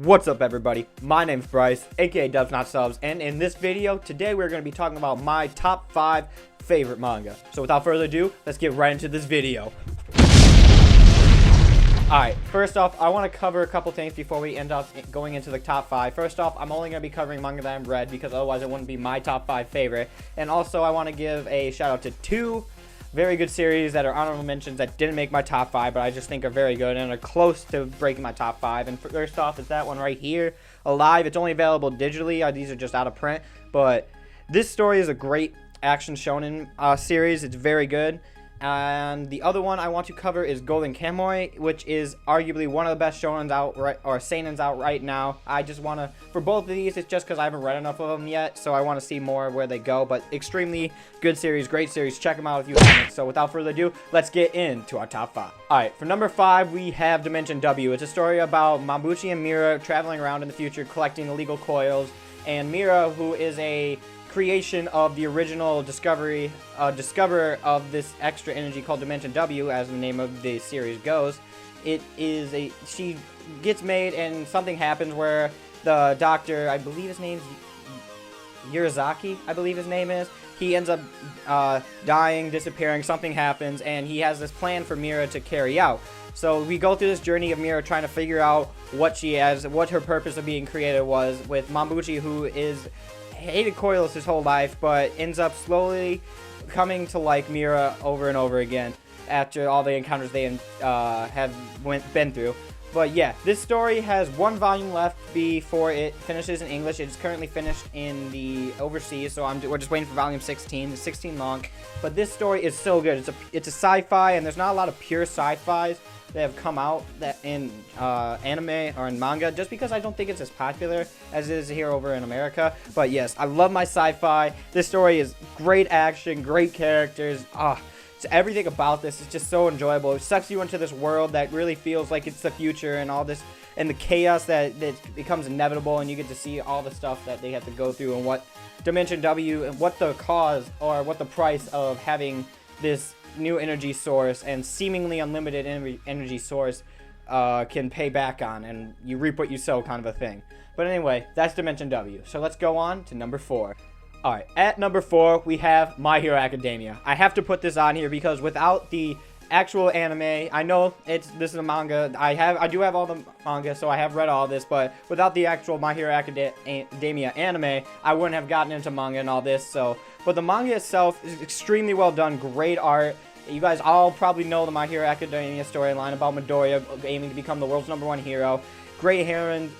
What's up, everybody? My name's Bryce, aka DubsNotSubs, and in this video today we're going to be talking about my top 5 favorite manga. So without further ado, let's get right into this video. Alright, first off, I want to cover a couple things before we end up going into the top 5. First off, I'm only going to be covering manga that I've read because otherwise it wouldn't be my top 5 favorite. And also I want to give a shout out to 2 very good series that are honorable mentions that didn't make my top 5, but I just think are very good and are close to breaking my top 5. And first off is that one right here, Alive. It's only available digitally. These are just out of print, but this story is a great action shonen series. It's very good. And the other one I want to cover is Golden Kamuy, which is arguably one of the best shonens out seinens out right now. I just want to, for both of these, it's just because I haven't read enough of them yet, so I want to see more where they go. But extremely good series, great series. Check them out if you haven't. So without further ado, let's get into our top 5. Alright, for number 5, we have Dimension W. It's a story about Mambuchi and Mira traveling around in the future collecting illegal coils, and Mira, who is a creation of the original discoverer of this extra energy called Dimension W, as the name of the series goes. She gets made and something happens where the doctor, I believe his name's Yurizaki, I believe his name is, he ends up dying, disappearing, something happens, and he has this plan for Mira to carry out. So we go through this journey of Mira trying to figure out what her purpose of being created was, with Mambuchi, who hated coils his whole life, but ends up slowly coming to like Mira over and over again after all the encounters they have been through. But yeah, this story has 1 volume left before it finishes in English. It's currently finished in the overseas, so we're just waiting for volume 16. It's 16 long, but this story is so good. It's a sci-fi, and there's not a lot of pure sci-fis that have come out in anime or in manga, just because I don't think it's as popular as it is here over in America. But yes, I love my sci-fi. This story is great action, great characters. Everything about this is just so enjoyable. It sucks you into this world that really feels like it's the future, and all this, and the chaos that becomes inevitable, and you get to see all the stuff that they have to go through, and what Dimension W, and what the cause or what the price of having this new energy source and seemingly unlimited energy source can pay back on, and you reap what you sow, kind of a thing. But anyway, that's Dimension W. So let's go on to number 4. Alright, at number 4, we have My Hero Academia. I have to put this on here because without the actual anime, I know this is a manga. I do have all the manga, so I have read all this, but without the actual My Hero Academia anime, I wouldn't have gotten into manga and all this. But the manga itself is extremely well done, great art. You guys all probably know the My Hero Academia storyline about Midoriya aiming to become the world's #1 hero. Great heroine,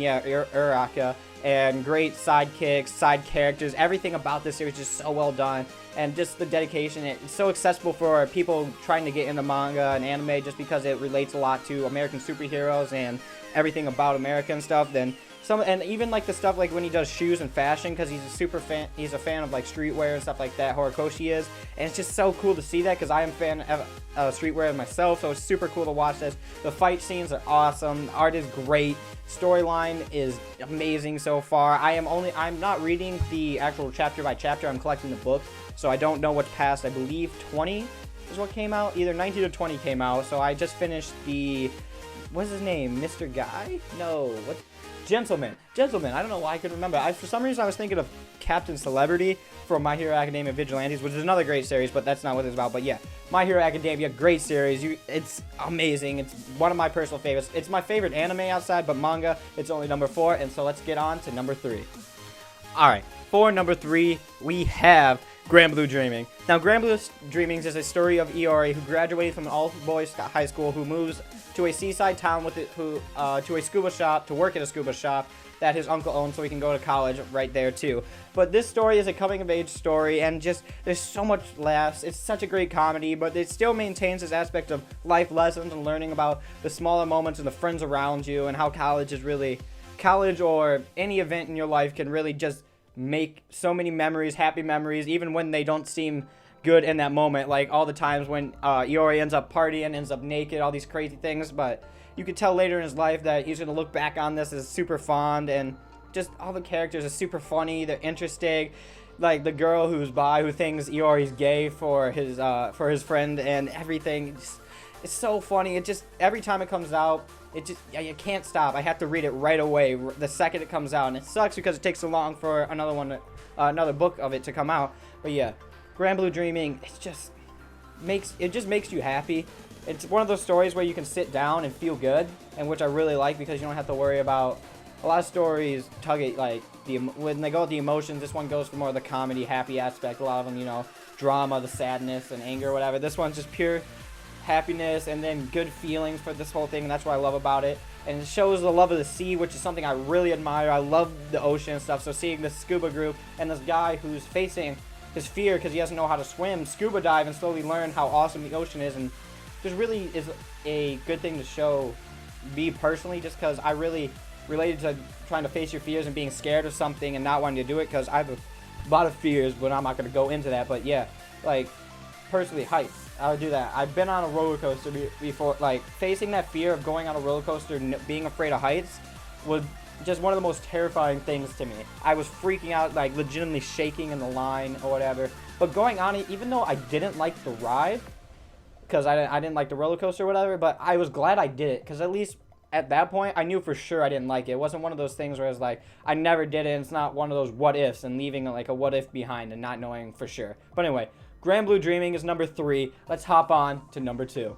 yeah, Arakawa. And great sidekicks, side characters. Everything about this series is just so well done, and just the dedication. It's so accessible for people trying to get into manga and anime, just because it relates a lot to American superheroes and everything about America and stuff. And even like the stuff like when he does shoes and fashion, because he's a fan of like streetwear and stuff like that. Horikoshi is, and it's just so cool to see that, because I am a fan of streetwear myself, so it's super cool to watch this. The fight scenes are awesome, the art is great, storyline is amazing so far. I'm not reading the actual chapter by chapter, I'm collecting the book, so I don't know what's past. I believe 20 is what came out, either 19 or 20 came out, so I just finished what's his name, Mr. Guy? No, what? Gentleman. I don't know why I couldn't remember. For some reason I was thinking of Captain Celebrity from My Hero Academia Vigilantes, which is another great series, but that's not what it's about. But yeah, My Hero Academia, great series. It's amazing. It's one of my personal favorites. It's my favorite anime outside, but manga, it's only number 4. And so let's get on to number 3. Alright, for number 3, we have Grand Blue Dreaming. Now, Grand Blue Dreaming is a story of Iori, who graduated from an all-boys high school, who moves to a seaside town to a scuba shop, to work at a scuba shop that his uncle owns, so he can go to college right there too. But this story is a coming-of-age story, and just there's so much laughs. It's such a great comedy, but it still maintains this aspect of life lessons and learning about the smaller moments and the friends around you, and how college or any event in your life can really just make so many memories, happy memories, even when they don't seem good in that moment, like all the times when Iori ends up partying, ends up naked, all these crazy things. But you could tell later in his life that he's going to look back on this as super fond, and just all the characters are super funny, they're interesting. Like the girl who thinks Iori's gay for his friend and everything. It's so funny. It just, every time it comes out, it just, you can't stop. I have to read it right away the second it comes out, and it sucks because it takes so long for another one, another book of it to come out. But yeah, Grand Blue Dreaming, it just makes you happy. It's one of those stories where you can sit down and feel good, and which I really like because you don't have to worry about a lot of stories target like when they go with the emotions. This one goes for more of the comedy, happy aspect. A lot of them, you know, drama, the sadness and anger, whatever. This one's just pure happiness and then good feelings for this whole thing, and that's what I love about it. And it shows the love of the sea, which is something I really admire. I love the ocean and stuff, so seeing this scuba group and this guy who's facing his fear because he doesn't know how to swim, scuba dive and slowly learn how awesome the ocean is, and just really is a good thing to show me personally, just because I really related to trying to face your fears and being scared of something and not wanting to do it, because I have a lot of fears, but I'm not going to go into that. But yeah, like, personally, heights, I would do that. I've been on a roller coaster before. Like, facing that fear of going on a roller coaster and being afraid of heights was just one of the most terrifying things to me. I was freaking out, like, legitimately shaking in the line or whatever. But going on it, even though I didn't like the ride, because I didn't like the roller coaster or whatever, but I was glad I did it, because at least at that point, I knew for sure I didn't like it. It wasn't one of those things where it's like, I never did it, and it's not one of those what ifs and leaving like a what if behind and not knowing for sure. But anyway, Grand Blue Dreaming is number 3. Let's hop on to number 2.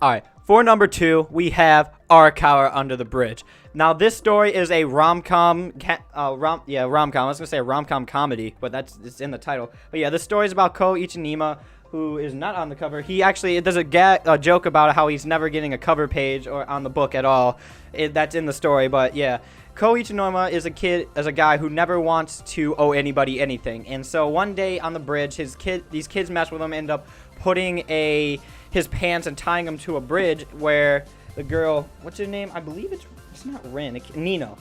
Alright, for number 2, we have Arakawa Under the Bridge. Now, this story is a rom-com, rom-com. I was going to say a rom-com comedy, but it's in the title. But yeah, this story is about Ko Ichinima, who is not on the cover. He actually, there's a joke about how he's never getting a cover page or on the book at all. That's in the story, but yeah. Ko Ichinima is a guy who never wants to owe anybody anything. And so one day on the bridge, these kids mess with him, end up putting his pants and tying him to a bridge where the girl, what's her name? I believe it's not Rin, Nino.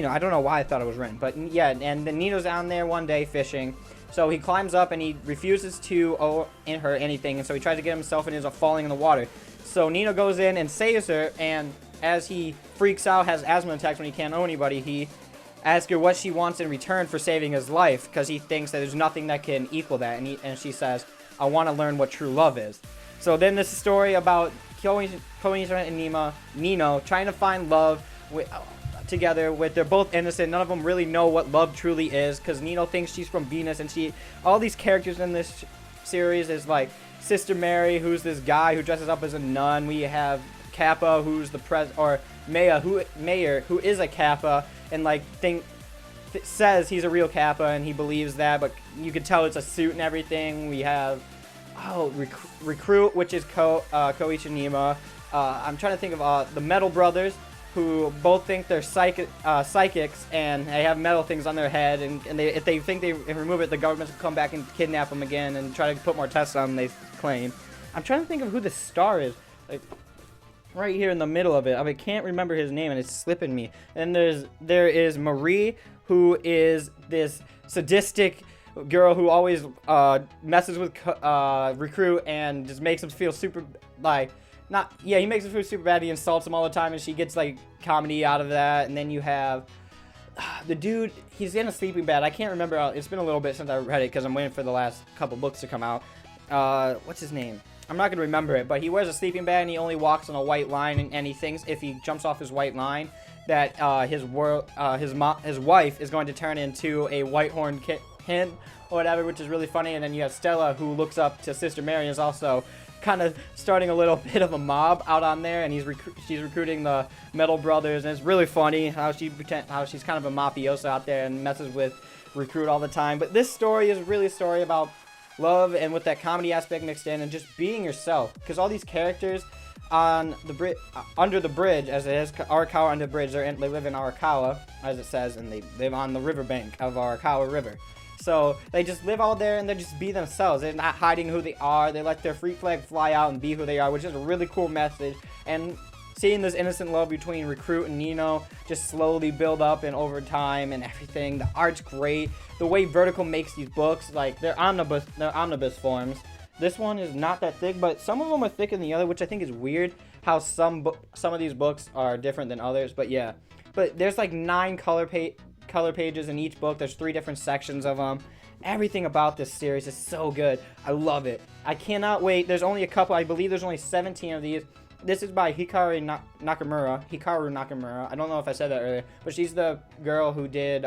I don't know why I thought it was Rin, but yeah, and then Nino's down there one day fishing. So he climbs up and he refuses to owe her anything, and so he tries to get himself and ends up falling in the water. So Nino goes in and saves her, and as he freaks out, has asthma attacks when he can't owe anybody, he asks her what she wants in return for saving his life, because he thinks that there's nothing that can equal that, and she says, I want to learn what true love is. So then this story about Ko and Nino trying to find love together they're both innocent. None of them really know what love truly is, because Nino thinks she's from Venus, and all these characters in this series is like Sister Mary, who's this guy who dresses up as a nun. We have Kappa, who's the Mayor, who is a Kappa, and like says he's a real Kappa and he believes that, but you can tell it's a suit and everything. We have Recruit, which is Ko Ichinima. I'm trying to think of the Metal Brothers, who both think they're psychics, and they have metal things on their head, and if they think they remove it, the government will come back and kidnap them again and try to put more tests on them, they claim. I'm trying to think of who the star is, like, right here in the middle of it. I can't remember his name, and it's slipping me. And there is Marie, who is this sadistic girl who always messes with Recruit and just makes him feel super, like, he makes him feel super bad. He insults him all the time, and she gets like comedy out of that. And then you have the dude, he's in a sleeping bag. I can't remember. It's been a little bit since I read it because I'm waiting for the last couple books to come out. What's his name? I'm not gonna remember it, but he wears a sleeping bag and he only walks on a white line, and he thinks if he jumps off his white line that his wife is going to turn into a white-horned hen or whatever, which is really funny. And then you have Stella, who looks up to Sister Mary, and is also kind of starting a little bit of a mob out on there, and she's recruiting the Metal Brothers, and it's really funny how she's kind of a mafioso out there and messes with Recruit all the time. But this story is really a story about love, and with that comedy aspect mixed in, and just being yourself, because all these characters on the under the bridge, as it is Arakawa Under the Bridge, they live in Arakawa, as it says, and they live on the riverbank of Arakawa River. So they just live out there and they just be themselves. They're not hiding who they are. They let their freak flag fly out and be who they are, which is a really cool message. And seeing this innocent love between Recruit and Nino just slowly build up and over time and everything. The art's great. The way Vertical makes these books, like they're omnibus forms. This one is not that thick, but some of them are thicker than the other, which I think is weird. How some of these books are different than others, but yeah. But there's like 9 color color pages in each book. There's 3 different sections of them. Everything about this series is so good. I love it. I cannot wait. There's only a couple. I believe there's only 17 of these. This is by Hikaru Nakamura. I don't know if I said that earlier, but she's the girl who did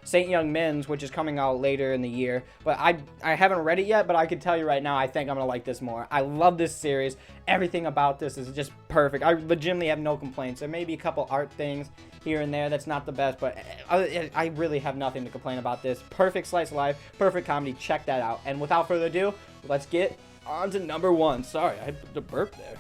Saint Young Min's, which is coming out later in the year. But I haven't read it yet, but I can tell you right now, I think I'm going to like this more. I love this series. Everything about this is just perfect. I legitimately have no complaints. There may be a couple art things here and there that's not the best, but I really have nothing to complain about this. Perfect slice of life, perfect comedy. Check that out. And without further ado, let's get on to number 1. Sorry, I had the burp there.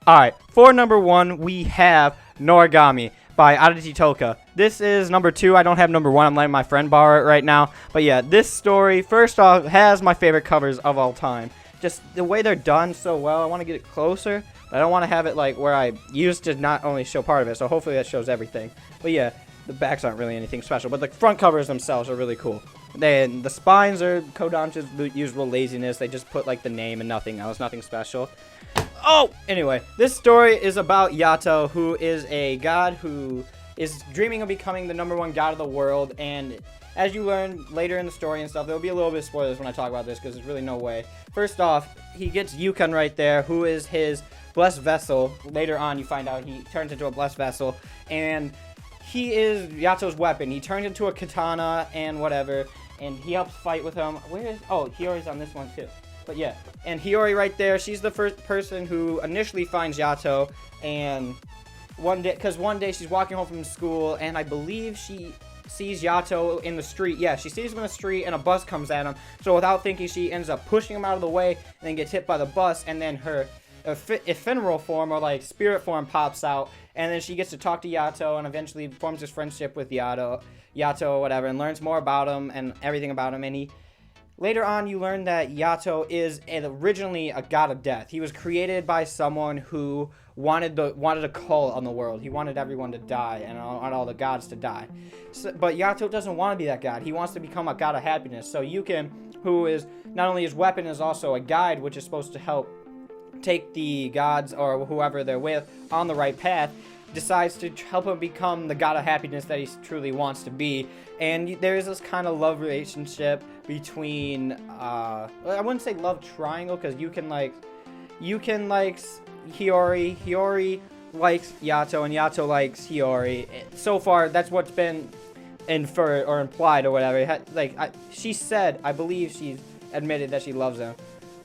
Alright, for number 1, we have Noragami by Adachi Toka. This is number 2. I don't have number 1. I'm letting my friend borrow it right now. But yeah, this story, first off, has my favorite covers of all time. Just the way they're done so well. I want to get it closer. But I don't want to have it like where I used to not only show part of it. So hopefully that shows everything. But yeah, the backs aren't really anything special. But the front covers themselves are really cool. Then the spines are Kodansha's usual laziness. They just put like the name and nothing else. Nothing special. Oh! Anyway, this story is about Yato, who is a god who is dreaming of becoming the #1 god of the world. And as you learn later in the story and stuff, there will be a little bit of spoilers when I talk about this, because there's really no way. First off, he gets Yukon right there, who is his blessed vessel. Later on, you find out he turns into a blessed vessel. And he is Yato's weapon. He turns into a katana and whatever. And he helps fight with him. Where is... Oh, Hiyori's on this one too. But yeah, and Hiyori right there, she's the first person who initially finds Yato, and one day she's walking home from school, and I believe she sees Yato in the street. Yeah, she sees him in the street, and a bus comes at him, so without thinking, she ends up pushing him out of the way, and then gets hit by the bus, and then her ephemeral form, or like spirit form, pops out, and then she gets to talk to Yato, and eventually forms this friendship with Yato or whatever, and learns more about him, and everything about him, and later on, you learn that Yato is originally a god of death. He was created by someone who wanted a call on the world. He wanted everyone to die and all the gods to die. But Yato doesn't want to be that god. He wants to become a god of happiness. So Yukin, who is not only his weapon, is also a guide, which is supposed to help take the gods or whoever they're with on the right path, decides to help him become the god of happiness that he truly wants to be. And there is this kind of love relationship between I wouldn't say love triangle, because Yukin likes Hiyori, Hiyori likes Yato, and Yato likes Hiyori. So far, that's what's been inferred or implied or whatever. She said, I believe she's admitted that she loves him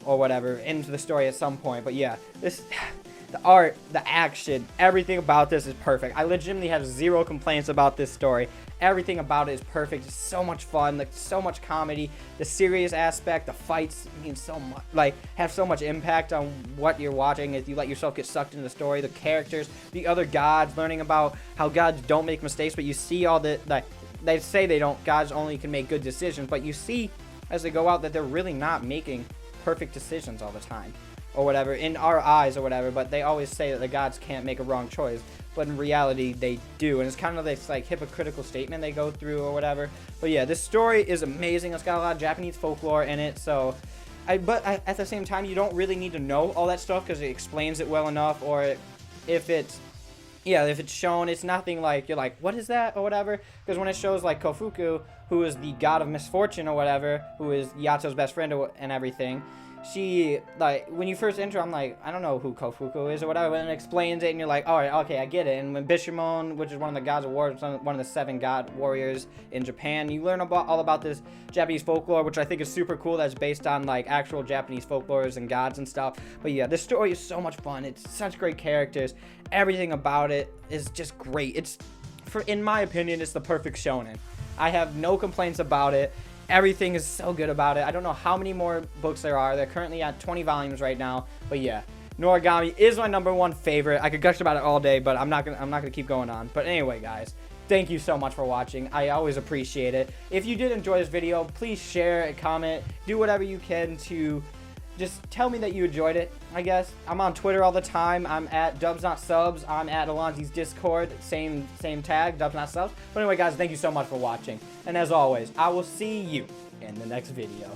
or whatever into the story at some point. But yeah, the art, the action, everything about this is perfect. I legitimately have 0 complaints about this story. Everything about it is perfect. It's so much fun, like so much comedy. The serious aspect, the fights mean so much, have so much impact on what you're watching if you let yourself get sucked into the story. The characters, the other gods, learning about how gods don't make mistakes, but you see all the they say they don't. Gods only can make good decisions, but you see as they go out that they're really not making perfect decisions all the time, or whatever, in our eyes or whatever, but they always say that the gods can't make a wrong choice, but in reality they do, and it's kind of this hypocritical statement they go through or whatever. But yeah, this story is amazing. It's got a lot of Japanese folklore in it, so but at the same time, you don't really need to know all that stuff because it explains it well enough, or if it's shown, it's nothing like you're like, what is that or whatever, because when it shows like Kofuku, who is the god of misfortune or whatever, who is Yato's best friend and everything, she, when you first enter, I'm like, I don't know who Kofuku is or whatever, but then it explains it, and you're like, alright, okay, I get it. And when Bishamon, which is one of the gods of war, one of the 7 god warriors in Japan, you learn all about this Japanese folklore, which I think is super cool, that's based on, actual Japanese folklores and gods and stuff. But yeah, this story is so much fun. It's such great characters. Everything about it is just great. In my opinion, it's the perfect shonen. I have no complaints about it. Everything is so good about it. I don't know how many more books there are. They're currently at 20 volumes right now. But yeah, Noragami is my #1 favorite. I could gush about it all day, but I'm not gonna keep going on. But anyway, guys, thank you so much for watching. I always appreciate it. If you did enjoy this video, please share, comment, do whatever you can to just tell me that you enjoyed it, I guess. I'm on Twitter all the time. I'm at DubsNotSubs. I'm at Alonzi's Discord. Same tag, DubsNotSubs. But anyway, guys, thank you so much for watching. And as always, I will see you in the next video.